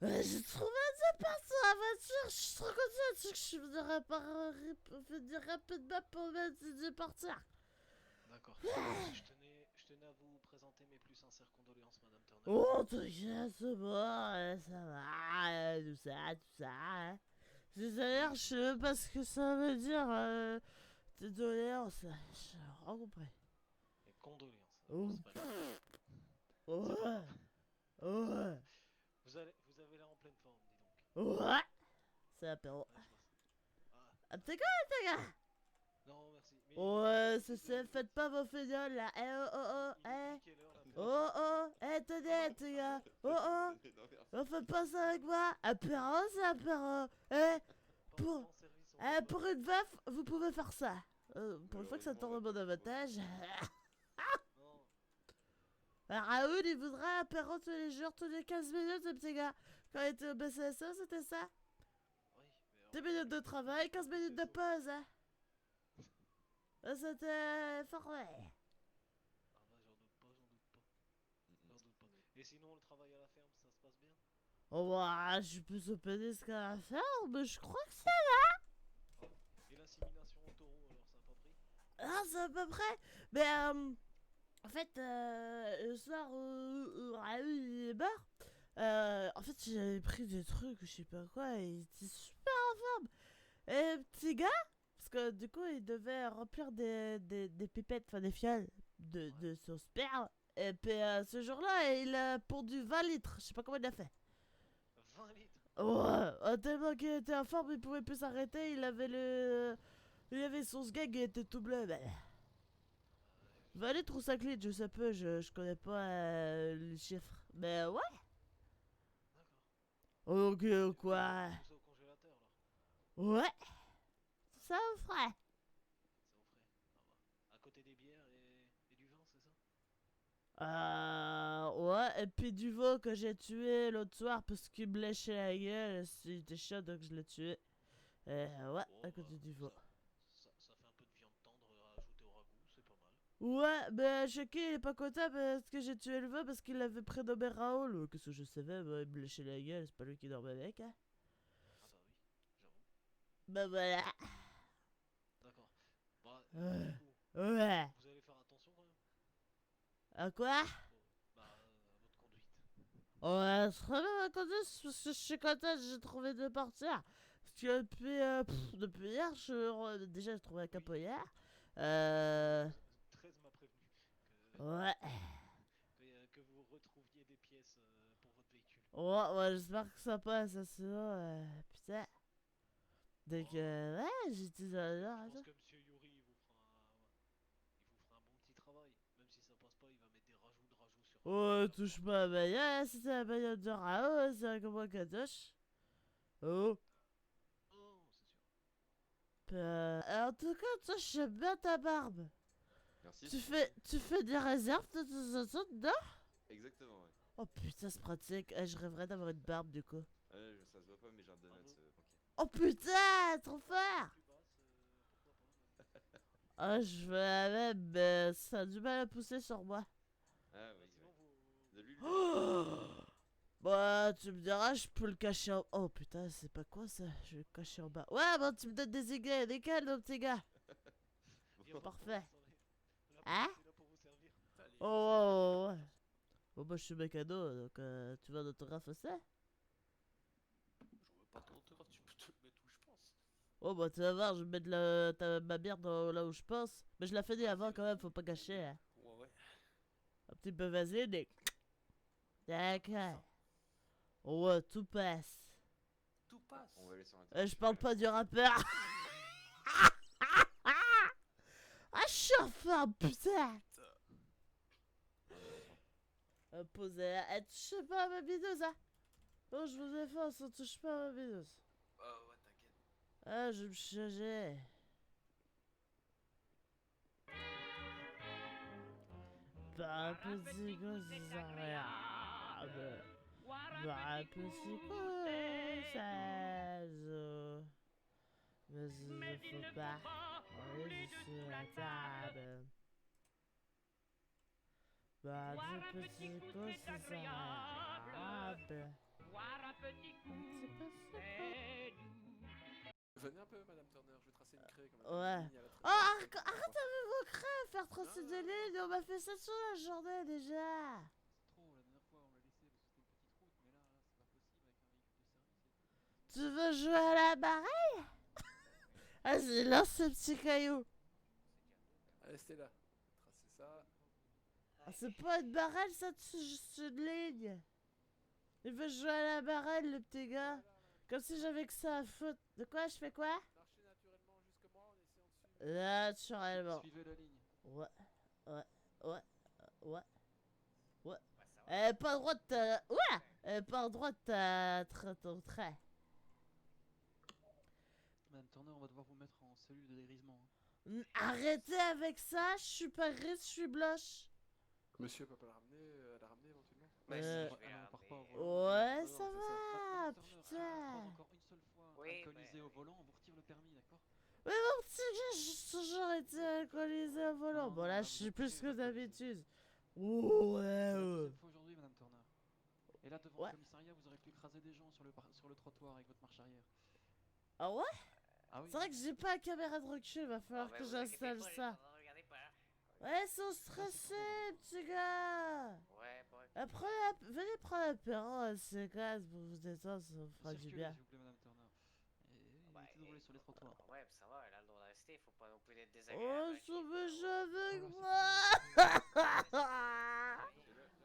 J'ai trouvé un appart sur la voiture, je suis trop contente que je venir rapidement pour me de partir. D'accord. Je tenais à vous présenter mes plus sincères condoléances, Madame Turner. Oh, t'inquiète, c'est bon, ça va, tout ça. Hein. C'est-à-dire, Oui, je sais même pas ce que ça veut dire, doléances, j'ai rien compris. mes condoléances. Bon, Oh, c'est pas grave. C'est pas ouais, grave. ouais, Vous avez l'air en pleine forme, dis donc. ouais, c'est l'apéro. Ouais, je vois ça. Ah, Un petit gars, d'accord. les gars. Non, merci. Mais Ouais, il est c'est, faites pas vos fignoles là. Eh oh oh oh, il est depuis eh. quelle heure l'apéro? Oh oh, eh Ah tenez, non, les ah gars. non, Oh oh, Non, merci. on fait pas ça avec moi. Apéro, c'est apéro. Eh, pas pour, en service, on fait pas pour ça. une veuf, vous pouvez faire ça. Pour une fois que ça Malheureusement, on tourne va à pas mon pouvoir. avantage. Non, Raoul, il voudrait un apéro tous les jours, tous les 15 minutes, ce petit gars. Quand il était au BCSO, c'était ça. oui, mais 10 minutes de je travail, suis pas 15 au minutes de BCSO. pause. Hein. C'était forfait. Ah bah j'en doute pas, j'en doute pas. Mm, J'en doute pas. Et sinon, le travail à la ferme, ça se passe bien? Oh, bah, je suis plus au pénis qu'à la faire, mais je crois que c'est. Ah. Et l'insémination au taureau, alors ça a pas pris? Ah, c'est à peu près. Mais en fait, le soir où Raoul il est mort, en fait, j'avais pris des trucs, je sais pas quoi, et il était super en forme. Et le petit gars, parce que du coup, il devait remplir des pipettes, enfin des fioles Ouais. de son sperme. Et puis ce jour-là, il a pondu 20 litres, je sais pas comment il a fait. 20 litres. Ouais, tellement qu'il était en forme, il pouvait plus s'arrêter, il avait le. Il avait son sgeg, il était tout bleu. Ben. Je 20 litres ou 5 litres, je sais peu, je connais pas les chiffres. Mais ouais. D'accord. Ok, Et vous allez quoi. mettre tout ça au congélateur alors? Ouais, ça me ferait. Ça vous ferait? Ah bah. À côté des bières et du vin, c'est ça? Ouais, et puis du veau que j'ai tué l'autre soir parce qu'il me léchait la gueule, c'était chaud donc je l'ai tué. Ouais, Oh à côté bah, du veau. ça fait un peu de viande tendre à ajouter au ragoût, c'est pas mal. Ouais, ben Chucky il est pas content parce que j'ai tué le veau parce qu'il avait prénommé Raoul. Qu'est-ce que je savais, bah, il me léchait la gueule, c'est pas lui qui dormait avec, hein. Ah bah oui, j'avoue. Ben voilà. D'accord. Bah, du Euh, coup, ouais. vous allez faire attention quand même. À quoi? À votre conduite. Ouais, très bien, conduite, parce que je suis contente, j'ai trouvé de partir. Parce que depuis hier, déjà j'ai trouvé un Oui, capot hier. oui, Euh, 13 m'a prévenu ouais. que vous retrouviez des pièces pour votre véhicule. Ouais, ouais, j'espère que ça passe, ça, sinon, putain. Donc, Oh, ouais, j'ai dit ça je là. pense que Monsieur Yuri il vous fera un bon petit travail. Même si ça passe pas, il va mettre des rajouts de rajouts sur rajouts à Oh, chaque touche fois. pas à ma gueule, si c'est la bagnole de Rao, c'est comme moi qu'elle touche. Oh. Oh, c'est sûr. En tout cas, toi, j'aime bien ta barbe. Merci, Tu c'est fais, gentil. tu fais des réserves de temps en temps, non? Exactement, ouais. Oh putain, c'est pratique. Je rêverais d'avoir une barbe du coup. Ça se voit pas, mais j'ai un donut Bravo. banquier. Oh putain, trop Bah, un peu fort! plus basse, pourquoi pas, mais bon. Oh, je veux la même, mais ça a du mal à pousser sur moi. Ah Bah, oui, sinon, ouais. De vous l'huile de coco. Oh bah, tu me diras, je peux le cacher en. Oh putain, c'est pas quoi ça? Je vais le cacher en bas. Ouais, bon, tu me donnes des idées, lesquelles, mon petit gars? y a Bon. pas de problème, Parfait. la Hein? police est là pour vous servir. Allez, Oh, faites gaffe à oh, oh, vos ouais. chaussures. Bon, bah, je suis mécano, donc tu vas d'autographe aussi? Je veux pas ton autographe, tu peux te le mettre où je pense. Oh, bah, tu vas voir, je vais mettre ma bière là où je pense. Mais je la finis avant quand même, faut pas gâcher, hein. Ouais, ouais. Un petit peu vaseline et. Ah bah D'accord. ça, Oh, ouais, tout passe. tout On passe. va aller sur Je l'international parle là. pas du rappeur. Ah, je suis en forme, putain. Putain. Malheureusement. Posez. Touchez pas à ma bideuse, hein. Oh, je vous défense, on touche pas à ma bideuse. Ah ouais, t'inquiète. Ah, je vais me changer. Pas un petit gosse désagréable. Pas un petit gosse mais il ne faut pas aller sur la table. Pas de petit gosse désagréable. petit coup C'est pas ça. est doux. Venez un peu, Madame Turner, je vais tracer une craie comme Ouais. une ligne à la Oh, trace. arrête avec vos craies, faire tracer Non, des non, non. lignes, on m'a fait ça sur la journée déjà. C'est trop, la dernière fois on l'a laissé parce que c'était une petite route, mais là c'est pas possible avec un véhicule de service et tout. Tu veux jouer à la barrelle? Vas-y, lance ce petit caillou. Allez, Stella, tracez ça. Ah, c'est pas une barrelle, ça, c'est juste une ligne. Il veut jouer à la barrelle, le petit gars. Comme si j'avais que ça à foutre. De quoi, je fais quoi? Marchez naturellement jusque moi en essayant de suivre. Naturellement. Suivez la ligne. Ouais, ouais, ouais, ouais. Ouais, ça va. Pas le droit de te... Ouais! Pas le droit de ton trait. Madame Turner, on va devoir vous mettre en cellule de dégrisement. Arrêtez avec ça, je suis pas grise, je suis blanche. Monsieur peut pas la ramener éventuellement. Bah, Euh, si, je vais ah non, la on part pas au ramener. volant. Ouais, non, ça c'est ça. va, Madame Turner, putain. encore une seule fois Oui, alcoolisé mais- au volant, on vous retire le permis, d'accord? Mais mon petit gars, j'ai toujours été alcoolisé au volant. Non, Bon, non, là, là, je vous suis êtes plus très que alcoolisé. d'habitude. Ouais, C'est la ouais. deuxième fois aujourd'hui, Madame Turner. Et là, devant Ouais. le commissariat, vous aurez pu écraser des gens sur le trottoir avec votre marche arrière. Ah ouais? Ah oui? C'est vrai que j'ai pas la caméra de recul, va falloir Oh, bah, que vous inquiétez j'installe pas, les ça. gens, regardez pas. Ouais, ils sont stressés, petit gars. Ouais, bon. Après, venez prendre l'apéro, c'est classe pour vous détendre, ça vous fera du Circulez, bien. s'il vous plaît, Madame Turner. Et Bah, évitez de rouler sur les trottoirs. Ouais, ça va, elle a le droit de rester, faut pas non plus être Oh, désagréable. ils sont méchants avec Oh, moi.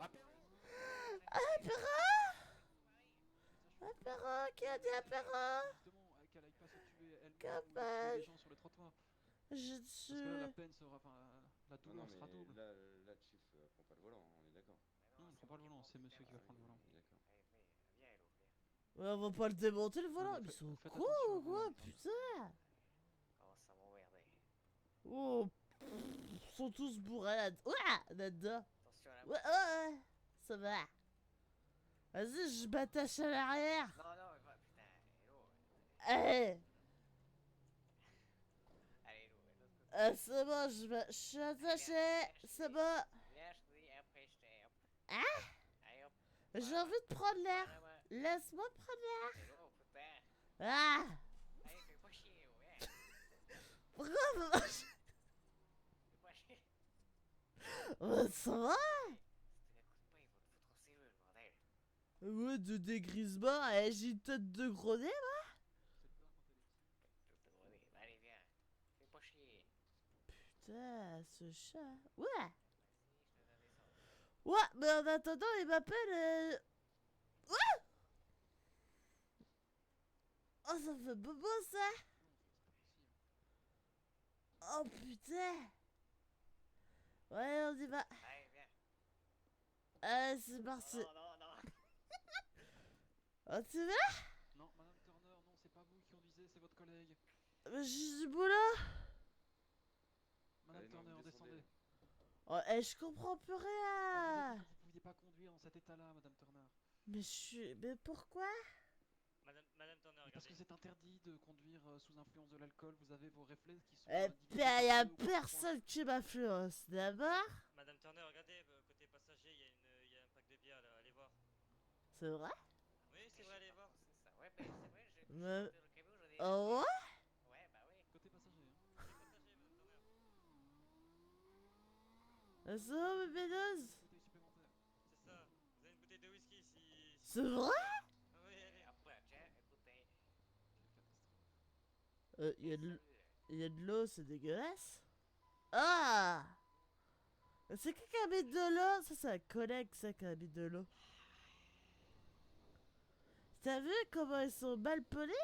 Apéro? Apéro? Qui a dit apéro? Justement, qu'elle aille pas se tuer elle-même ou Capable. tuer des gens sur le trottoir. Je Parce que là, la tue. peine sera, enfin, la Non, douleur non, sera mais double. là, Chief prend pas le volant, on est d'accord. Non, on prend pas le volant, c'est monsieur qui va prendre le volant. On est d'accord. Allez, viens, Hello, viens. Ouais, on va pas le démonter le volant, mais mais ils sont faites cons attention à ou vous, quoi, Madame putain? Comment ça m'emmerder. Oh, ils sont tous bourrés là-dedans. Attention à la Ouais, ouais, ça va. Vas-y, je m'attache à l'arrière. Non, non, mais pas, putain, Hello. Allez, Allez, Hello, de l'autre côté. c'est bon, je suis attaché, c'est bon. Viens, je te dis, après, je t'ai, hop. Hein? Allez, hop. J'ai envie de prendre l'air. Ouais, ouais. Laisse-moi prendre l'air. Hello, putain. Ah! Allez, fais pas chier, Hello, viens. Pourquoi vous mangez? Fais pas chier. Ça va? Si tu n'écoutes pas, ils vont te foutre en cellule, bordel. Ouais, de dégrisement, j'ai une tête de gros nez, moi. Tout le monde est- Allez, viens. Fais pas chier. Putain, ce chat. Ouais. Vas-y, je te donne des sons. Ouais, mais en attendant, il m'appelle. Ouais! Oh, ça fait bobo ça! Oh putain! Ouais, on y va. Allez, viens. Allez, c'est parti. Non, non, non. Oh, tu vas? Non, Madame Turner, non, c'est pas vous qui conduisez, c'est votre collègue. Mais j'ai du boulot. Madame Allez, non, Turner, descendez. descendez. Oh, je comprends plus On vous a rien. dit que vous pouviez pas conduire dans cet état-là, Madame Turner. Mais je suis. Mais pourquoi? Madame Turner, Mais parce regardez. que c'est interdit de conduire sous influence de l'alcool, vous avez vos réflexes qui sont. Eh divisés bien, par y a deux ou par trois. personne qui m'influence. D'abord? Madame Turner, regardez, côté passager, il y a un pack de bière là, allez voir. C'est vrai? Oui, c'est vrai, allez voir. C'est ça. Ouais, ben, c'est vrai, j'ai Mais- le camion, j'en ai. Oh ouais? Ouais, bah oui. Côté passager, hein. Côté passager, Madame Turner. C'est bon, mes bédeuses? Bouteille supplémentaire. C'est ça. Vous avez une bouteille de whisky si. C'est vrai? Ah oui, allez. Et après, tiens, écoutez. Quelle catastrophe. Y a de l'eau, c'est dégueulasse. Ah! C'est qui a mis de l'eau? Ça, c'est un collègue, ça, qui a mis de l'eau. T'as vu comment ils sont mal polis?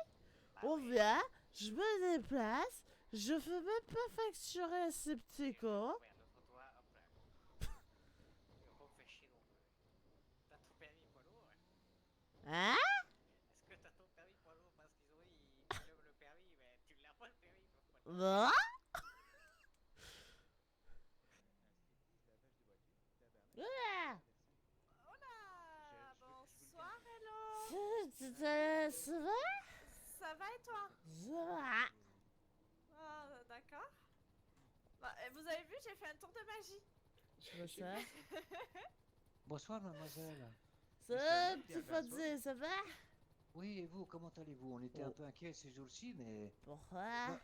On vient, je me déplace, je fais même pas facturer à ces petits cons. Ouais, notre toit, hop là. Ils vont me faire chier non plus. T'as ton permis poids lourd? Hein? Est-ce que t'as ton permis poids lourd? Parce qu'ils ont dit, ils te lèvent le permis, mais tu l'as pas le permis. Poids lourd. Non? Ouais. Hola, bonsoir, hello. Ça va? Ça va et toi? Ça va. Ah, d'accord. Bah, vous avez vu, j'ai fait un tour de magie. Je vois ça. Bonsoir, mademoiselle. Ça va, petit Fonzie, ça va? Oui, et vous, comment allez-vous? On était un peu inquiets ces jours-ci, mais Pourquoi?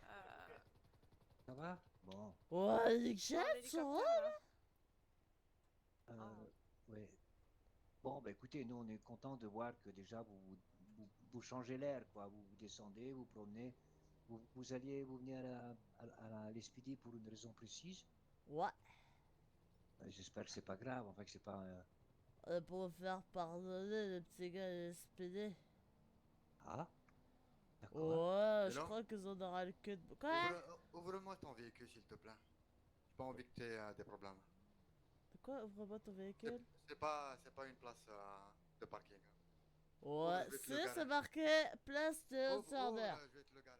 ça va? Bon, Ouais, les je suis en jets sont hélicoptère, là. euh, ouais. Bon, bah écoutez, nous on est contents de voir que déjà vous changez l'air, quoi. Vous descendez, vous promenez. Vous venez à l'Espidi pour une raison précise? Ouais, J'espère que c'est pas grave, enfin que c'est pas... pour me faire pardonner le petit gars de SPD. Ah, d'accord. Ouais, Et je là crois qu'ils en aura le queue de... Quoi? Ouvre-moi ton véhicule, s'il te plaît. J'ai pas envie que tu aies des problèmes. De quoi? Ouvre-moi ton véhicule. C'est pas une place de parking. Ouais, je vais te le garer. c'est marqué place de Turner. Je vais te le garer.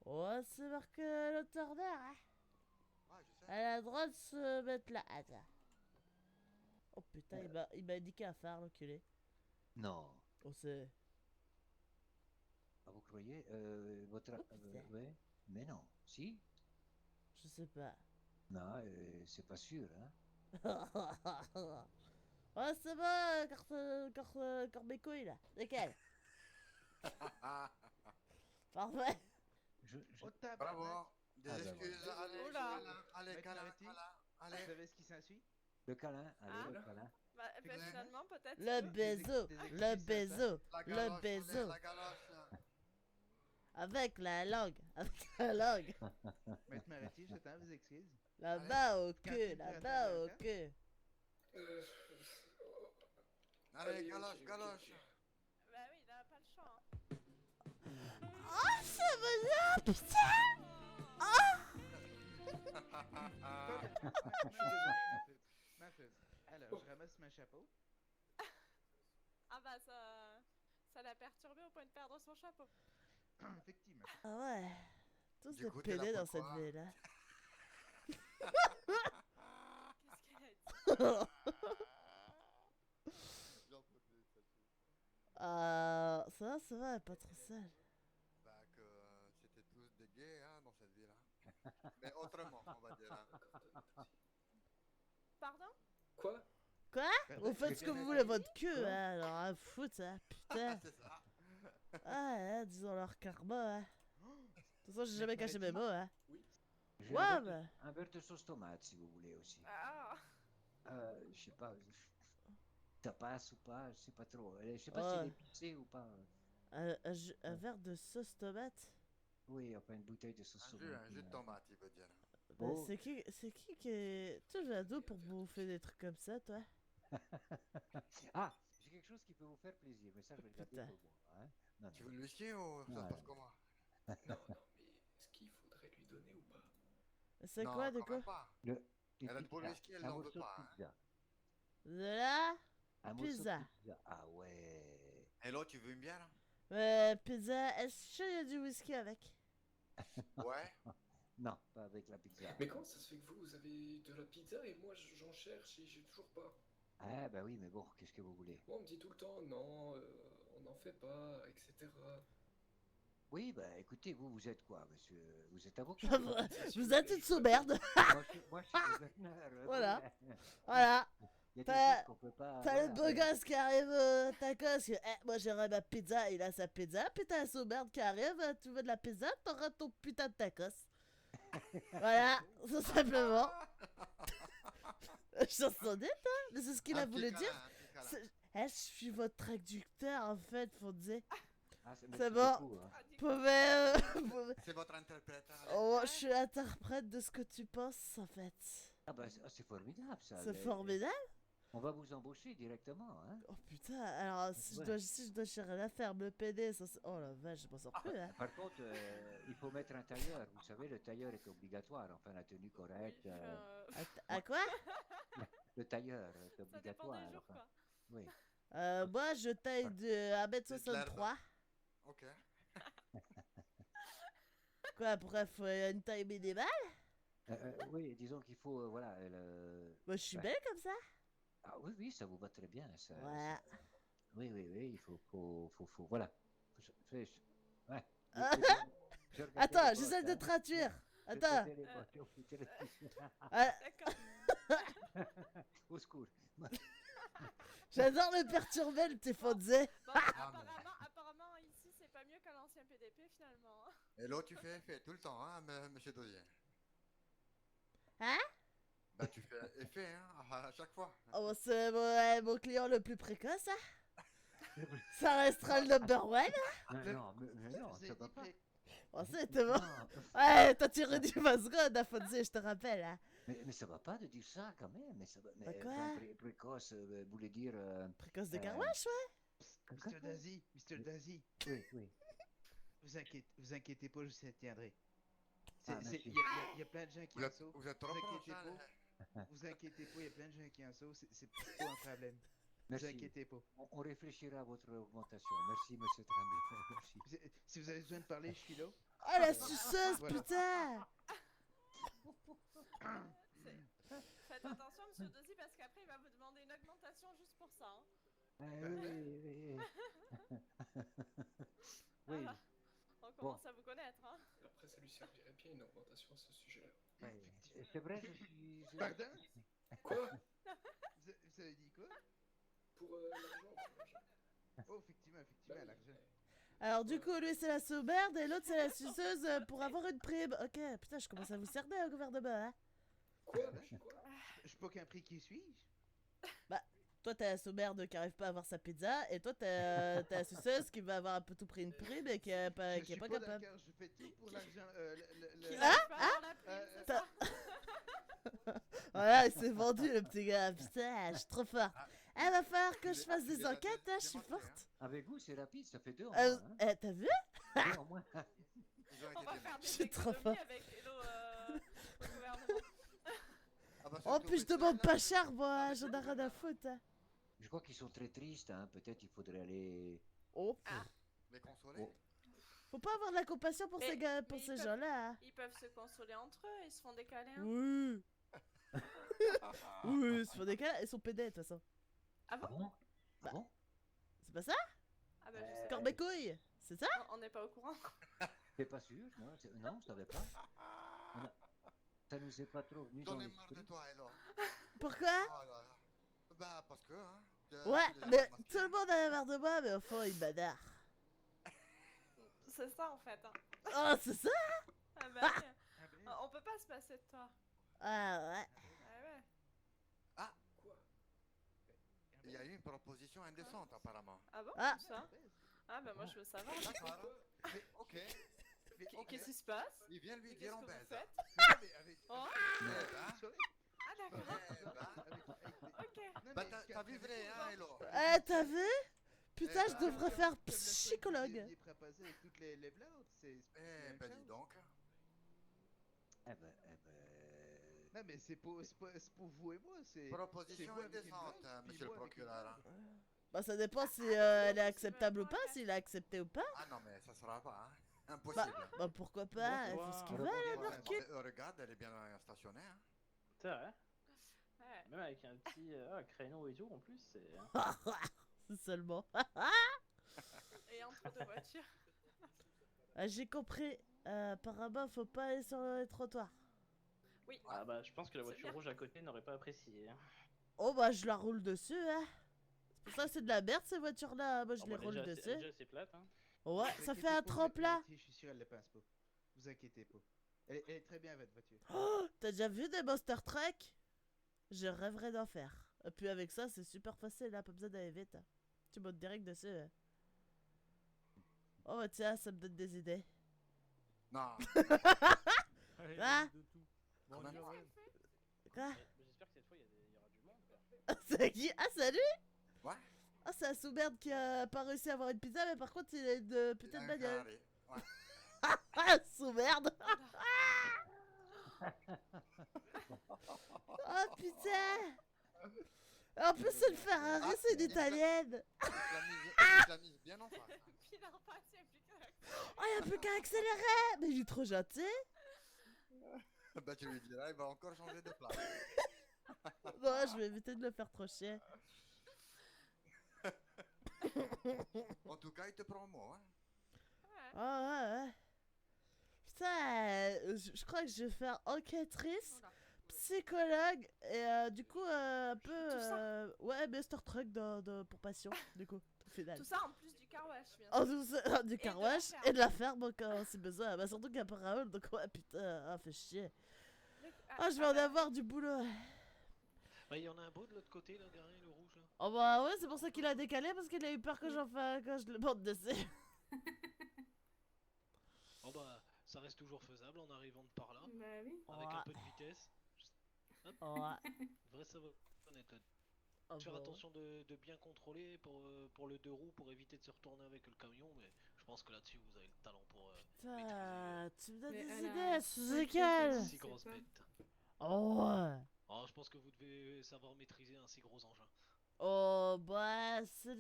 Ouais, c'est marqué le Turner, hein. Ouais, je sais. Elle a le droit de se mettre là. Attends. Oh putain, il m'a indiqué à faire, l'enculé. Non. Oh, c'est... Ah, vous croyez votre... Oh, putain. ouais, mais non. Si? Je sais pas. Non, c'est pas sûr, hein. Ouais, c'est bon, carte mes couilles, là. Nickel. Parfait. Bravo. Des Ah, bah, excuses. voilà. Allez, Oula. allez, Maître câlin, Moretti, câlin. vous Allez. savez ce qui s'ensuit? Le câlin, allez, Ah. le câlin. Bah, finalement, peut-être. Le que- baiser, des le excuses, baiser, La le galoche, baiser. la galoche. Avec la langue, avec la langue. Maître Moretti, j'attends vos excuses. Là-bas au Quand cul, il là-bas peut au attendre, cul. Allez, galoche, galoche. Bah oui, il a pas le choix. Oh, ça me l'a, putain! Je suis désolé. Ma fille. Alors, je ramasse mon chapeau. Ah bah ça l'a perturbé au point de perdre son chapeau. Effectivement. Ah ouais. Tous Du des coup, t'es là pédés dans pourquoi? cette ville, hein. Qu'est-ce qu'elle a dit? Ça va, elle est pas trop sale. Bah que c'était tous des gays hein, dans cette ville. Hein. Mais autrement, on va dire. Hein. Pardon? Quoi? Vous faites ce que vous voulez, votre queue, hein. Alors, à foutre, hein, putain. C'est ça. Ah, hein, disons leur karma, hein. De toute façon, j'ai jamais caché mes mots, hein. J'ai Ouais, un mais... un beurre de sauce tomate, si vous voulez aussi. Ah. Je sais pas, ça passe ou pas, je sais pas trop. Je sais pas si elle Ouais. est épicée ou pas. Un verre de sauce tomate? Oui, enfin une bouteille de sauce tomate. Un jus de tomate, il veut dire. Bah, Oh. c'est qui est... Tu viens d'où pour bouffer des trucs comme ça, toi? Ah, j'ai quelque chose qui peut vous faire plaisir, mais ça je vais le garder Putain. pour moi. Hein. Non, Tu non. veux le whisky ou ça se Ouais. passe comment? Non, non, mais est-ce qu'il faudrait lui donner ou pas? C'est Non, quoi, de quand quoi? même pas. Le- Elle a de beau pizza, whisky, elle un n'en veut morceau de pas, hein. pizza. De la Un morceau de pizza. pizza. Ah ouais. Hello, tu veux une bière? Pizza, est-ce qu'il y a du whisky avec? Ouais. Non, pas avec la pizza. Mais comment ça se fait que vous avez de la pizza et moi j'en cherche et j'ai toujours pas? Ah bah oui, mais bon, qu'est-ce que vous voulez? Moi on me dit tout le temps non, on n'en fait pas, etc. Oui, bah écoutez, vous êtes quoi, monsieur? Vous êtes avocat? Vous êtes une sous-merde. Moi, je suis gouverneur. Voilà. Oui. Voilà. Il y a des T'as- choses qu'on peut pas... T'as le voilà. beau gosse qui arrive au tacos, que, moi j'aurais ma pizza, il a sa pizza, puis t'as la sous-merde qui arrive, tu veux de la pizza, t'auras ton putain de tacos. Voilà, tout simplement. Je t'en dis, hein, mais c'est ce qu'il a Un petit voulu câlin, dire. un petit câlin. Je suis votre traducteur en fait, faut dire. Ah, C'est merci bon. beaucoup, hein. Ah, du Vous coup, pouvez, C'est votre interprète. allez. Oh, je suis l'interprète de ce que tu penses en fait. Ah bah c'est formidable ça. C'est formidable. On va vous embaucher directement, hein. Oh putain, alors si je dois chercher la faire, me péder, ça c'est... Oh la vache, je m'en sors plus, hein. Par contre, il faut mettre un tailleur. Vous savez, le tailleur est obligatoire. Enfin, la tenue correcte. À quoi? Le tailleur est ça dépend obligatoire. des jours, enfin, quoi. oui. Moi je taille de 1m63. Ok. Quoi, pourquoi faut une taille minimale? Oui, disons qu'il faut, voilà. Moi je suis Ouais. belle comme ça. Ah oui, oui, ça vous va très bien. Ça, Ouais. Oui, oui, oui, il voilà. Ouais. Ah. Je regardais Attends, les j'essaie potes, de hein. traduire. Je Attends. regardais les potes au téléphone. Ah, D'accord. Au secours. J'adore le perturber, le petit Fonzie. Bon, Ah, mais- apparemment, ici, c'est pas mieux qu'à l'ancien PDP, finalement. Hein. Et là, tu fais effet tout le temps, hein, monsieur Dosier. Hein? Bah, tu fais effet, hein, à chaque fois. Oh, c'est mon client le plus précoce, hein? Ça restera le number one, hein? Non, mais non, Vous ça avez va dit pas. Oh, c'est bon. Non, Ouais, t'as tiré du Masrod, hein, Fonzie, je te rappelle, hein? mais ça va pas de dire ça quand même. Mais ça va, mais, Bah quoi? précoce voulait dire. Précoce de Garwash, ouais? Mr. Daisy, Mr. Daisy, Oui. vous inquiétez pas, je vous tiendrai. Ah, Il merci. y a plein de gens qui Vous en êtes, sautent. vous êtes trop Vous proche, inquiétez hein. pas. Vous inquiétez pas, il y a plein de gens qui en sautent. C'est pas un problème. Vous Merci. inquiétez pas. On réfléchira à votre augmentation. Merci, monsieur Tremblay. Merci. Si vous avez besoin de parler, je suis là. Oh, la suceuse, Voilà. putain! Faites attention, monsieur Dozy, parce qu'après, il va vous demander une augmentation juste pour ça. Hein. Oui. Oui. Voilà. On commence à vous connaître. Hein. Après, ça lui servirait bien une augmentation à ce sujet-là. C'est vrai, je suis. Pardon? Quoi? Vous avez dit quoi? Pour l'argent. Oh, effectivement, l'argent. Alors, du coup, lui, c'est la saumerde et l'autre, c'est la suceuse pour avoir une prime. Ok, putain, je commence à vous cerner au gouvernement, hein? Quoi? Je suis pas compris qui suis-je? Toi, t'as la saumerde qui arrive pas à avoir sa pizza, et toi, t'as la suceuse qui va avoir un peu tout pris une prime et qui est pas, Je qui est suis pas pas capable. d'accord, je fais tout pour l'argent. Qui Hein? n'arrive pas à avoir la prime, c'est T'as- ça? Voilà, il s'est vendu, le petit gars. Putain, je suis trop fort. Eh, va falloir que je fasse des enquêtes, hein, je suis forte. Avec vous, c'est rapide, ça fait 2 en Euh, moins. Hein. t'as vu? 2 en moins. Ils ont On été va témoins. faire Je suis des trop économies fort. avec Hello au gouvernement. Ah bah, Oh, surtout puis je Western, demande là, pas cher, moi, avec j'en le ai rien à gouvernement. foutre. Hein. Je crois qu'ils sont très tristes, hein. Peut-être il faudrait aller. Oh, Les consoler. Oh. faut pas avoir de la compassion pour Mais- ces gars, pour mais ces ils peuvent- gens-là. Hein. Ils peuvent se consoler entre eux, ils se font des câlins. Oui. Oui, ils se font des câlins, ils sont pédés, de toute façon. Ah Ah bon? bon? Ah bon? C'est pas ça? Ah bah je sais Corps mes couilles, c'est ça? pas. On n'est pas au courant. T'es pas sûr? Non, non, je savais pas. Ça nous est pas trop venu dans J'en ai marre de l'esprit. toi, alors. Pourquoi? Oh là là. Bah, parce que, hein. Ouais, tous les mais gens tout le monde a marre de moi, mais au fond, il m'adore. C'est ça en fait. Hein. Oh, c'est ça? Ah bah oui. Ah ben, On peut pas se passer de toi. Ah ouais. Ah ouais. Quoi? Il y a eu une proposition indécente, apparemment. Ah bon? Ah. Ça? Ah bah moi je veux savoir. D'accord. Mais, ok. Mais, ok. Qu'est-ce qui se passe? Il vient lui Qu'est-ce dire que en vous baise. faites? mais avec. Oh. Eh ben, Ah d'accord. eh ben. Ok. Non, Bah, mais t'as vu vrai, hein, Hello? Eh, t'as vu? Putain, Eh je ben, devrais faire Comme la fois que psychologue. Vous aviez proposé avec toutes les blondes, c'est Eh la même ben, dis chose. donc. Eh ben. Non, mais c'est pour vous et moi, c'est. Proposition vous avec une indécente, blonde, hein, puis monsieur le moi avec une procureur. blonde. Bah, ça dépend si elle est acceptable ou pas, s'il est accepté ou pas. Ah non, mais ça sera pas, hein. Impossible. Bah, pourquoi pas? Il fait ce qu'il veut. Regarde, elle est bien stationnée, hein. C'est vrai. Ouais. Même avec un petit créneau et tout en plus, c'est. C'est seulement. Et entre deux voitures. Ah, j'ai compris. Apparemment, faut pas aller sur les trottoirs. Oui. Ah bah je pense que la C'est voiture bien. rouge à côté n'aurait pas apprécié. Hein. Oh, bah, je la roule dessus, hein. C'est pour ça que c'est de la merde, ces voitures-là. Moi, je Oh, les bah, roule déjà, dessus. déjà c'est plate. Hein. Ouais, Vous ça inquiétez fait un pas, tremplin. Je suis sûr, elle le pense pas. Vous inquiétez pas. Elle est très bien, votre voiture. Oh, t'as déjà vu des Monster Truck? Je rêverais d'en faire. Et puis avec ça, c'est super facile, là, pas besoin d'aller vite. Hein. Tu montes direct dessus. Hein. Oh, bah tiens, ça me donne des idées. Non. Ah, Quand même. quoi? Mais j'espère que cette fois il y aura du monde. Quoi. C'est qui? Ah, salut? Ouais. Ah, c'est un sous-merde qui a pas réussi à avoir une pizza, mais par contre, il a une putain de Un bagnole. carré. Ouais. Ah, sous-merde! Oh putain! En plus, c'est une Ferrari, Ah, c'est une il y a pas- italienne! Tu l'as mise bien en face. Puis il a repassé plus que la- Oh, y'a plus qu'à accélérer! Mais il est trop gentil! Bah, tu lui diras, il va encore changer de place. Non, je vais éviter de le faire trop chier. En tout cas, il te prend au mot, hein. Ouais. Oh, ouais, ouais. Putain, je crois que je vais faire enquêtrice, Oula. psychologue et du coup un peu Tout ça ouais Master Truck pour passion du coup au final. Tout ça en plus du car wash, bien En sûr. tout ça, du Et car de la wash ferme. et de la ferme quand c'est besoin. Bah surtout qu'il y a pas Raoul donc ouais putain, ah fait chier. Ah je vais en bah, avoir du boulot. Bah, il y en a un beau de l'autre côté, là, derrière le rouge, là. Oh bah ouais c'est pour ça qu'il a décalé parce qu'il a eu peur que j'en fasse quand je le bande dessus. Oh bah, ça reste toujours faisable en arrivant de par là, Bah oui. avec un peu de vitesse. Hop, Ouais. vrai ça va honnête. Oh, Faire bah, attention de bien contrôler pour le deux roues, pour éviter de se retourner avec le camion, mais je pense que là-dessus vous avez le talent pour putain, tu me donnes Mais des elle a idées, un c'est sacré quel talent. si c'est grosses pas- bêtes. Oh ouais. Oh, je pense que vous devez savoir maîtriser un si gros engin. Oh bah c'est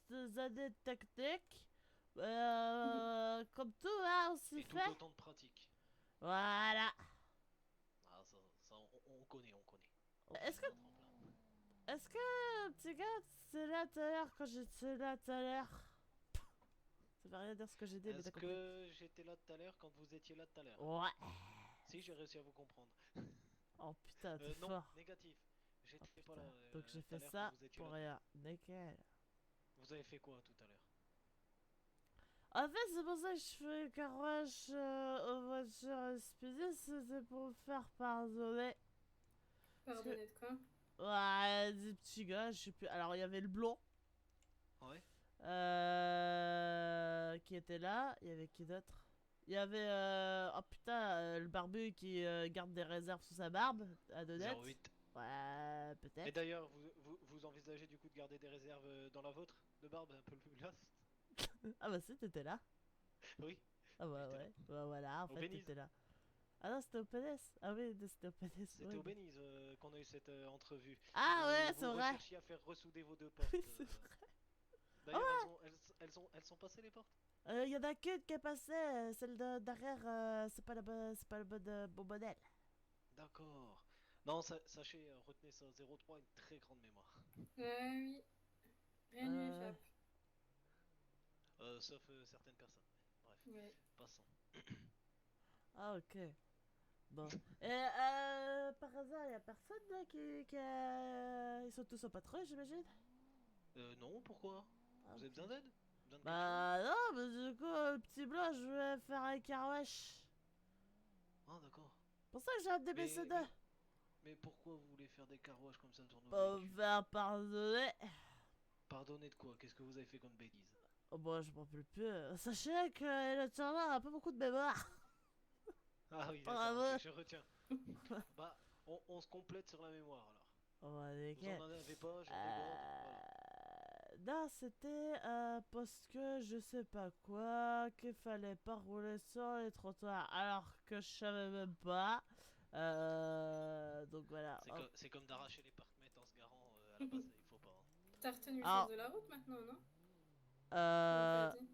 des années techniques. Comme tout hein, on s'y Et tout fait. autant de pratique. Voilà. Ah, ça on connaît, on connaît. Est-ce que On rentre en plein. Est-ce que, petit gars, c'est là tout à l'heure quand j'étais là tout à l'heure? Ça veut rien dire ce que j'ai dit, mais Est-ce t'as compris. que j'étais là tout à l'heure quand vous étiez là tout à l'heure? Ouais. Si, j'ai réussi à vous comprendre. Oh putain, t'es Non, fort. négatif. Oh, J'étais pas putain. là. Donc j'ai tout à fait l'heure ça quand vous étiez pour là. rien. Nickel. Vous avez fait quoi tout à l'heure? En fait, c'est pour ça que je fais le carwash aux voitures expédiées, c'était pour me faire pardonner. Pardonnez de quoi? Ouais, des petits gars, je sais plus. Alors, il y avait le blond. Ouais. Qui était là. Il y avait qui d'autre? Il y avait oh putain le barbu qui garde des réserves sous sa barbe à Dodette. 08. Ouais, Et peut-être. d'ailleurs, vous envisagez du coup de garder des réserves dans la vôtre de barbe un peu plus glace? Ah bah si, t'étais là. Oui. Ah bah J'étais ouais. Bah voilà, en Au fait Belize. t'étais là. Ah non, c'était au PNS. Ah oui, c'était au PNS. C'était ouais. au Belize qu'on a eu cette entrevue. Ah ouais, Vous c'est vrai. recherchiez à faire ressouder vos deux portes. Oui, c'est vrai. D'ailleurs, elles sont passées les portes? Il y en a qu'une qui est passée, celle derrière, c'est pas le bon modèle. D'accord. Non, sachez, retenez ça, 03 a une très grande mémoire. Oui. Rien n'y échappe. Sauf certaines personnes. Bref, Ouais. passons. Ah ok. Bon. Et par hasard, y a personne là Ils sont tous en patrouille, j'imagine? Non, pourquoi? Ah, Vous avez besoin d'aide? Besoin de quelque Bah non, mais du coup, le petit blanc, je voulais faire un carwash. chose? Ah, d'accord. Pour ça que j'ai amené mes sodas. Mais pourquoi vous voulez faire des carwash comme ça sur nos Pour me véhicules? faire pardonner. Pardonnez de quoi? Qu'est-ce que vous avez fait comme bêtise? Oh bah je m'en rappelle plus. Sachez que le Turner a pas beaucoup de mémoire. Ah oui, Bravo. d'accord, ok, je retiens. Bah, on se complète sur la mémoire alors. Oh bah Vous nickel. en avez pas, j'en ai d'autres. Voilà. Non, c'était parce que je sais pas quoi, qu'il fallait pas rouler sur les trottoirs alors que je savais même pas. Donc voilà. C'est Hop. c'est comme d'arracher les parcs-mètres en se garant à la base, il faut pas. Hein. T'as retenu le Ah. sens de la route maintenant, non? Euh. On t'a dit.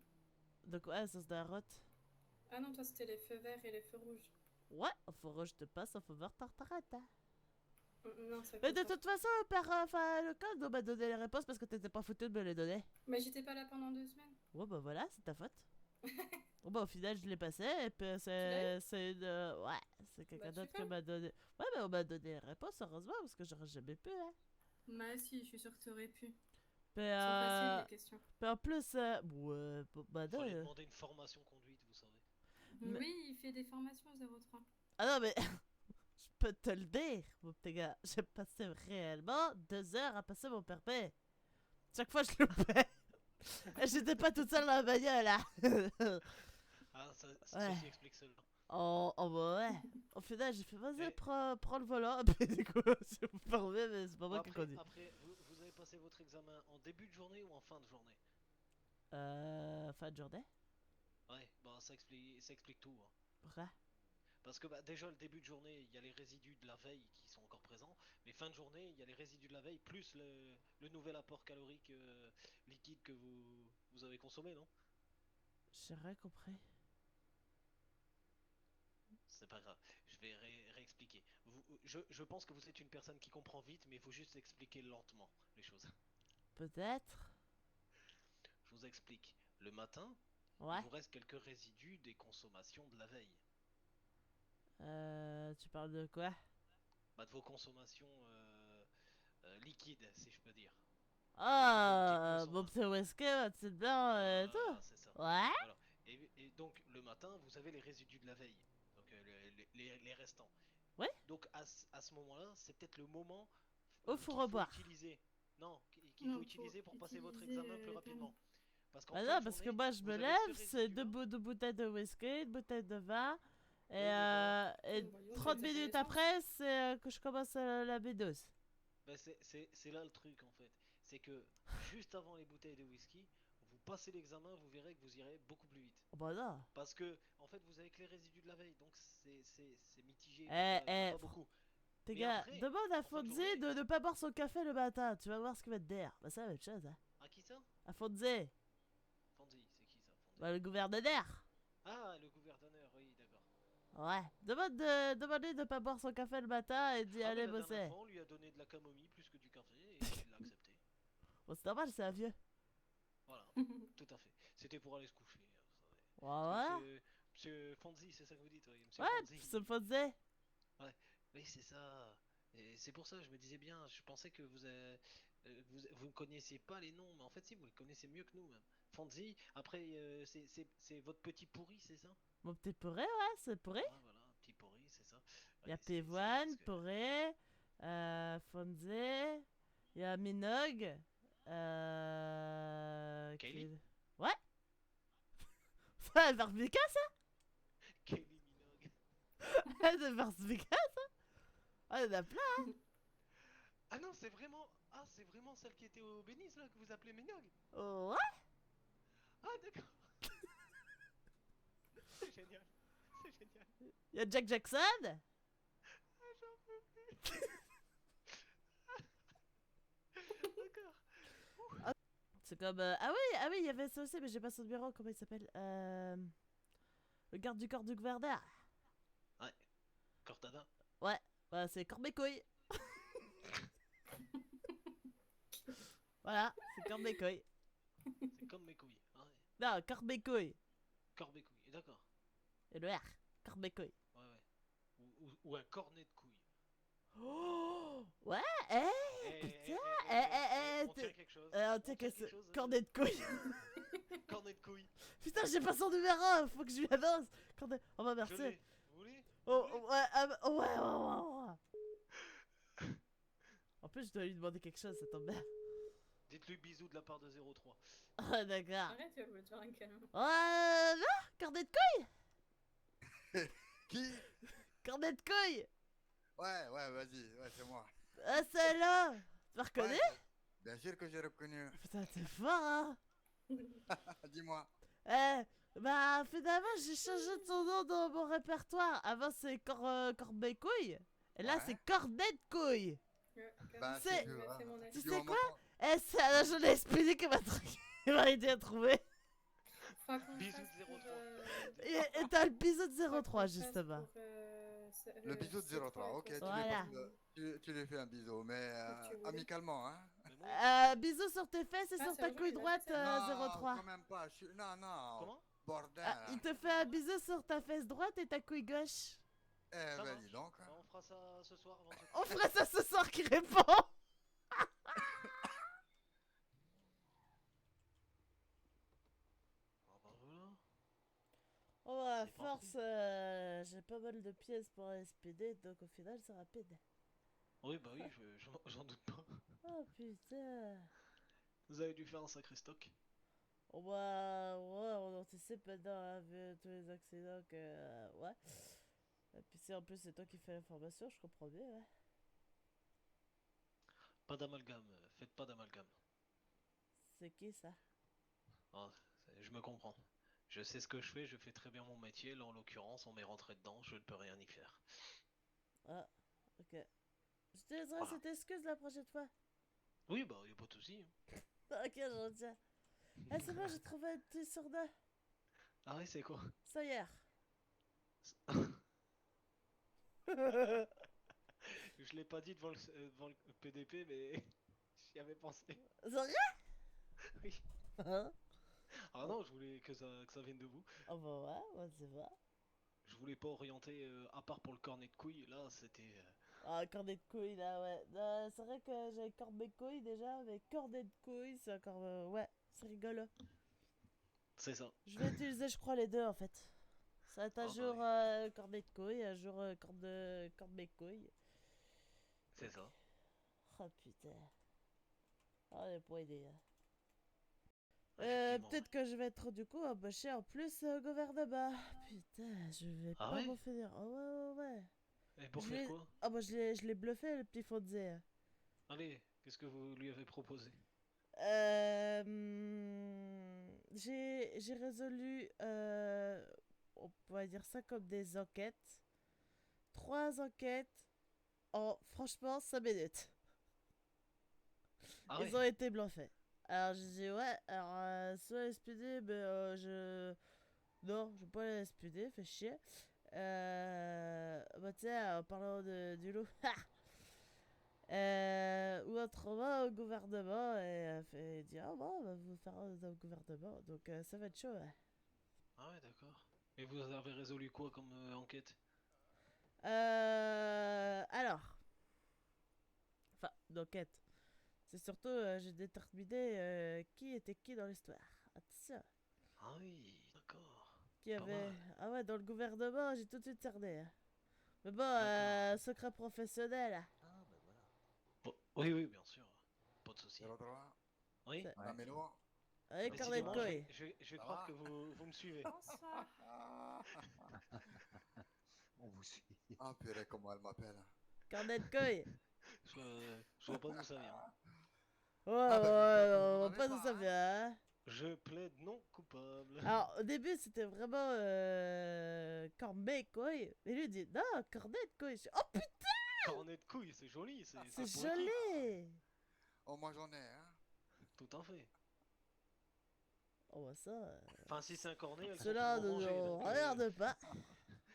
Donc ouais, ça c'est la route. Ah non, toi c'était les feux verts et les feux rouges. Ouais, au feu rouge te passe, au feu vert t'arrêtes. Hein. Non, c'est Mais de pas ça. toute façon, le code on m'a donné les réponses parce que t'étais pas foutu de me les donner. Mais j'étais pas là pendant 2 semaines. Ouais, bah voilà, c'est ta faute. Bon, bah au final, je l'ai passé et puis l'as c'est une. Ouais, c'est quelqu'un d'autre qui super. m'a donné. Ouais, mais on m'a donné les réponses, heureusement, parce que j'aurais jamais pu, hein. Bah si, je suis sûre que t'aurais pu. Mais, Elles sont faciles les questions. mais en plus, ouais, bah non. Faut aller demander une formation conduite, vous savez. Mais- Oui, il fait des formations 03. Ah non, mais je peux te le dire, mon petit gars. J'ai passé réellement 2 heures à passer mon permis. Chaque fois, je le paie. Et j'étais pas toute seule dans la bagnole, là. Ah, Ouais. ceci explique cela. Oh bah ouais. Au final, j'ai fait, vas-y, Mais- prends le volant. Puis du coup, c'est vous permet, mais c'est pas moi qui conduis. Après, vous avez passé votre examen en début de journée ou en fin de journée? Fin de journée. Ouais, bah ça explique tout. Hein. Pourquoi? Parce que bah, déjà le début de journée, il y a les résidus de la veille qui sont encore présents, mais fin de journée, il y a les résidus de la veille plus le nouvel apport calorique liquide que vous avez consommé, non? J'ai rien compris. C'est pas grave, je vais réexpliquer. Je pense que vous êtes une personne qui comprend vite, mais il faut juste expliquer lentement les choses. Peut-être. Je vous explique. Le matin, Ouais. il vous reste quelques résidus des consommations de la veille. Tu parles de quoi? de vos consommations liquides, si je peux dire. Ah, mon petit whisky, ma petite blanc et tout. Voilà, c'est ça. Ouais. Voilà. Et donc, le matin, vous avez les résidus de la veille. Donc, les restants. Ouais. Donc, à ce moment-là, c'est peut-être le moment Oh, faut qu'il reboire. utiliser. Non, qu'il faut utiliser pour passer votre examen plus rapidement. Parce qu'en Ah fin non, de parce que journée, moi je vous me avez lève, ce c'est deux, résidu-là. deux bouteilles de whisky, une bouteille de vin, et, ben et Bon, voyons, 30 c'est minutes connaissance. après, c'est que je commence la B12. Ben, c'est là le truc en fait. C'est que juste avant les bouteilles de whisky, vous passez l'examen, vous verrez que vous irez beaucoup plus vite. Oh bah non. Parce que, en fait, vous avez que les résidus de la veille, donc c'est mitigé, pas beaucoup. Tes Mais gars, après, demande à en fin de Fonzie journée- de ne pas boire son café le matin, tu vas voir ce qu'il va te dire. Bah, c'est la même chose, hein. À qui ça? À Fonzie, Fonzie, c'est qui ça? Fonzie. bah, le gouverneur. Ah, le gouverneur, oui, d'accord. Ouais, demande-lui de pas boire son café le matin et d'y Ah, mais aller la dernière bosser. fois, on lui a donné de la camomille plus que du café et il l'a accepté. Bon, c'est normal, c'est un vieux. Voilà, tout à fait. C'était pour aller se coucher. Ouais, ouais. Monsieur Fonzie, c'est ça que vous dites, oui. Monsieur Ouais, Fonzie. c'est Fonzie. Ouais, oui, c'est ça. Et c'est pour ça, je me disais bien, je pensais que vous ne connaissiez pas les noms, mais en fait, si, vous les connaissez mieux que nous, même. Fonzie, après, c'est votre petit pourri, c'est ça? Mon petit pourri, ouais, c'est pourri. Ouais, voilà, petit pourri, c'est ça. Il y a Ouais, c'est Pivoine, parce que- Poré, Fonzie, il y a Minogue, Kaylee? Ouais. C'est Barbika, ça? Kylie Minogue. C'est Barbika, ça? Ah, il y en a plein, hein? Ah non, c'est vraiment celle qui était au Bénis, là, que vous appelez Minogue? Oh, ouais? Ah, d'accord. C'est génial. C'est génial. Il y a Jack Jackson? Ah, j'en peux plus. D'accord. C'est comme... Ah oui, il y avait ça aussi, mais j'ai pas son numéro, comment il s'appelle? Le garde du corps du gouverneur. Ouais. Cortana. Ouais, c'est Corbe-Couille. Voilà, c'est Corbe-Couille. C'est comme mes couilles. Ah, ouais. Non, Corbe-Couille. Corbe et couilles. D'accord. Et le R, Corbe-Couille. Ouais, ouais. Ou un cornet de couilles. Oh, ouais, putain, on tient quelque chose. on tient quelque chose. Cornet de couilles. Cornet de couilles. Putain, j'ai pas son numéro, faut que je lui annonce. Cornet... Oh bah Je merci. l'ai. Vous voulez? Oh, ouais, ouais. En plus, je dois lui demander quelque chose, ça tombe bien. Dites-lui bisous de la part de 03. Ah, d'accord. Arrête, tu vas me faire un câlin. Non, cornet de couilles. Qui? Cornet de couilles. Ouais, vas-y, ouais, c'est moi. Ah, c'est là. Tu m'as reconnu? Ouais, bien sûr que j'ai reconnu. Putain, t'es fort, hein. Dis-moi. Bah, finalement, j'ai changé de son nom dans mon répertoire. Avant, c'est Corbe-Couille. Et là, Ouais. c'est Cornet de couilles. Bah, C'est- tu vois. Tu Du sais moment quoi? qu'on- C'est un agent de SPD qui m'a aidé à trouver. Bisous de 03. Et t'as le bisou de 03, justement. Le bisou de 03, ok, Voilà. tu lui fais un bisou, mais tu voulais. amicalement, hein. Bisous sur tes fesses et Ah, sur c'est ta vrai, couille il a droite, fait ça. Non, 03. quand même pas. Non, non. Comment? Bordel. Ah, il te fait un bisou sur ta fesse droite et ta couille gauche. Eh Ça ben, marche. dis donc. On fera ça ce soir avant de se On coucher. fera ça ce soir qui répond. Ah bah voilà. Oh, à C'est force, j'ai pas mal de pièces pour SPD, donc au final, c'est rapide. Oui, bah oui, j'en doute pas. Oh putain. Vous avez dû faire un sacré stock. Oh bah, ouais, on anticipe maintenant, hein, vu tous les accidents que. Ouais. Et puis si en plus c'est toi qui fais l'information, je comprends bien, ouais. Pas d'amalgame, faites pas d'amalgame. C'est qui ça? Ah, je me comprends. Je sais ce que je fais très bien mon métier. Là, en l'occurrence, on m'est rentré dedans, je ne peux rien y faire. Ah, ok. J'utiliserai Voilà. cette excuse la prochaine fois. Oui, bah, y a pas de souci. Ok, je retiens. Ah, c'est bon, j'ai trouvé un petit sournois. Ah ouais, c'est quoi? Ça y est. Je l'ai pas dit devant le PDP, mais j'y avais pensé. C'est vrai? Oui. Hein? Ah non, je voulais que ça vienne de vous. Oh bah ouais, c'est vrai. Je voulais pas orienter, à part pour le cornet de couilles. Là, c'était... Ah, cornet de couilles là, ouais. C'est vrai que j'avais cornet de couilles déjà, mais cornet de couilles, c'est encore. Ouais, c'est rigolo. C'est ça. Je vais utiliser, je crois, les deux en fait. Ça va être un Ah, bah jour oui. cornet de couilles, un jour cornet de couilles. C'est ça. Oh putain. Ah, les pas idée. Effectivement. Peut-être que je vais être du coup embauché en plus au gouvernement. Putain, je vais Ah pas ouais? m'en finir. Oh ouais, ouais, ouais. Et pour Je faire l'ai- quoi? Ah, moi je l'ai bluffé, le petit Fonzie. Allez, qu'est-ce que vous lui avez proposé? J'ai résolu, on pourrait dire ça comme des enquêtes. 3 enquêtes en, franchement, 5 minutes. Ah Ils ouais? ont été bluffés. Alors j'ai dit, ouais, alors soit SPD, mais non, je vais pas les SPD, fait chier. Bah tiens, en parlant du loup, ou autrement au gouvernement, et fait dire, ah bon, on va vous faire un au gouvernement, donc ça va être chaud, ouais. Ah ouais, d'accord. Et vous avez résolu quoi comme enquête? Alors, enfin, d'enquête. C'est surtout, j'ai déterminé qui était qui dans l'histoire. Attention. Ah oui, d'accord. Qui Pas avait. mal. Ah ouais, dans le gouvernement, j'ai tout de suite cerné. Hein. Mais bon, D'accord. secret professionnel. Hein. Ah, ben voilà. Oui, oui, bien sûr. Pas de souci. C'est l'autre là. Oui? C'est- La mélo. Avec carnet de Décidément, couilles. je vais Ça croire va que vous me suivez. Bonsoir. On vous suit. Ah, purée, comment elle m'appelle. Carnet de couilles. Je vois pas d'où ça vient. Ouais, Ah, bah, ouais, j'espère que vous on en va avez pas d'où pas, ça hein. vient. Hein. Je plaide non coupable. Alors, au début, c'était vraiment cornet de couilles. Et lui, il dit, non, cornet de couilles. Je dis, oh putain, Cornet de couilles, c'est joli, c'est poétique. joli. Oh, moi j'en ai, hein. Tout à fait. Oh, bah ça. Enfin, si c'est un cornet, elles sont Cela souvent ne mangées. nous Donc, regarde pas.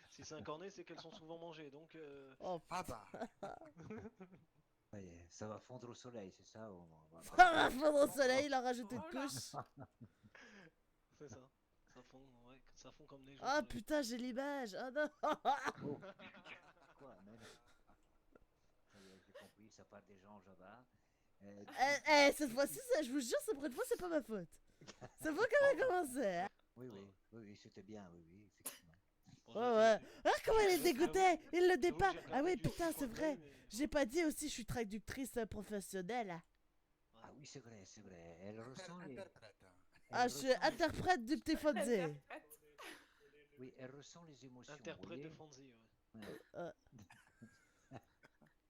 si c'est un cornet, c'est qu'elles sont souvent mangées. Donc, Oh Ah bah. Ça y est, ça va fondre au soleil, c'est ça? Ah, va fondre au soleil, il en rajoute une Oh là. couche. c'est ça. Ça fond comme neige. au Ah soleil. putain, j'ai l'image. Ah non. Oh. Quoi, même? Ça y est, j'ai compris, ça part des gens là-bas. Cette fois-ci, ça, je vous jure, c'est pour une fois, c'est pas ma faute. C'est vous qui avez commencé. Hein. Oui, c'était bien, oui, effectivement. Bon, Ouais, ouais. Ah, comment elle est dégoûtée. Il le j'avoue que départ. j'ai Ah oui, regardé du putain, c'est scroll, vrai. mais- J'ai pas dit aussi, je suis traductrice professionnelle. Hein. Ah oui, c'est vrai, c'est vrai. Elle ressent les... Interprète. Ah, elle je suis ressent les- interprète du petit Fonzie. Interprète. Oui, elle ressent les émotions, vous Interprète de voyez. Fonzie, ouais. Ouais.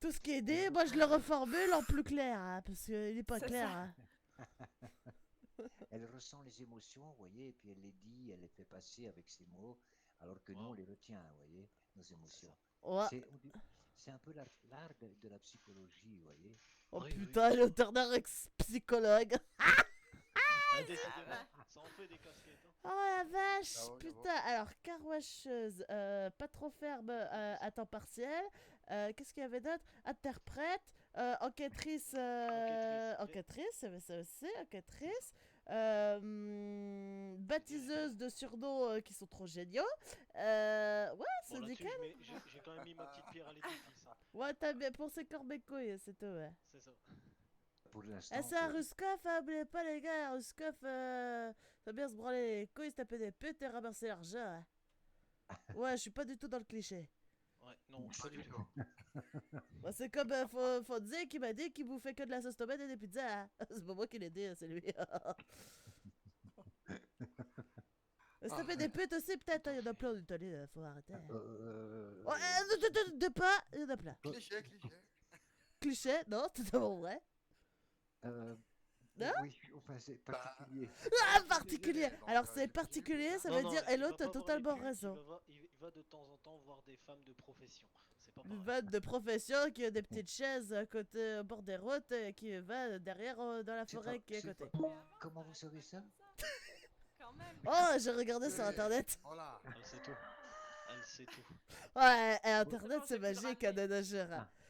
Tout ce qui est dit, moi je le reformule en plus clair, hein, parce qu'il est pas C'est clair. ça. Hein. Elle ressent les émotions, vous voyez, et puis elle les dit, elle les fait passer avec ses mots, alors que nous, on les retient, vous voyez, nos émotions. Ouais. C'est un peu l'art de la psychologie, vous voyez. Oh Oui, oui. putain, le Turner ex-psychologue. Ah, décidément, ça en fait des casquettes. Hein. Oh la vache, Bravo, putain. Alors, carwacheuse, pas trop ferme à temps partiel. Qu'est-ce qu'il y avait d'autre? Interprète, enquêtrice, enquêtrice, il y avait ça aussi, enquêtrice. Baptiseuse de surnoms qui sont trop géniaux. Ouais, Bon, c'est là-dessus, nickel. j'ai quand même mis ma petite pierre à l'édifice. Hein. Ouais, t'as bien pensé couilles, c'est tout, ouais. C'est ça. Pour l'instant, Eh, c'est un Ruskov, hein, oubliez pas les gars, Ruskov, ça va bien se branler les couilles, se taper des putes et ramasser l'argent. Hein. Ouais, je suis pas du tout dans le cliché. Ouais, non, pas du tout. Bah, c'est comme Fonzie qui m'a dit qu'il bouffait que de la sauce tomate et des pizzas. Hein. C'est pas moi qui l'ai dit, hein, c'est lui. Se taper des putes aussi, peut-être, hein, il y en a plein en Italie, faut arrêter. Hein. Ouais, de pas, il y en a plein. Cliché, cliché. Cliché, non, c'est totalement vrai. Non? Oui, enfin, c'est particulier. Ah, particulier. donc, Alors, c'est c'est particulier, ça Non, veut non, dire, il et va l'autre pas a voir totalement les putes, raison. il va de temps en temps voir des femmes de profession. C'est pas Une pareil. vanne de profession qui a des petites chaises à côté, au bord des routes, et qui va derrière dans la C'est forêt pas- qui est à c'est côté. Comment vous savez ça? Quand même. Oh, j'ai regardé sur internet. Voilà. Elle sait tout. Elle sait tout. Ouais, et C'est internet bon, c'est j'ai pu le magique à ramener. de nos jours. Hein.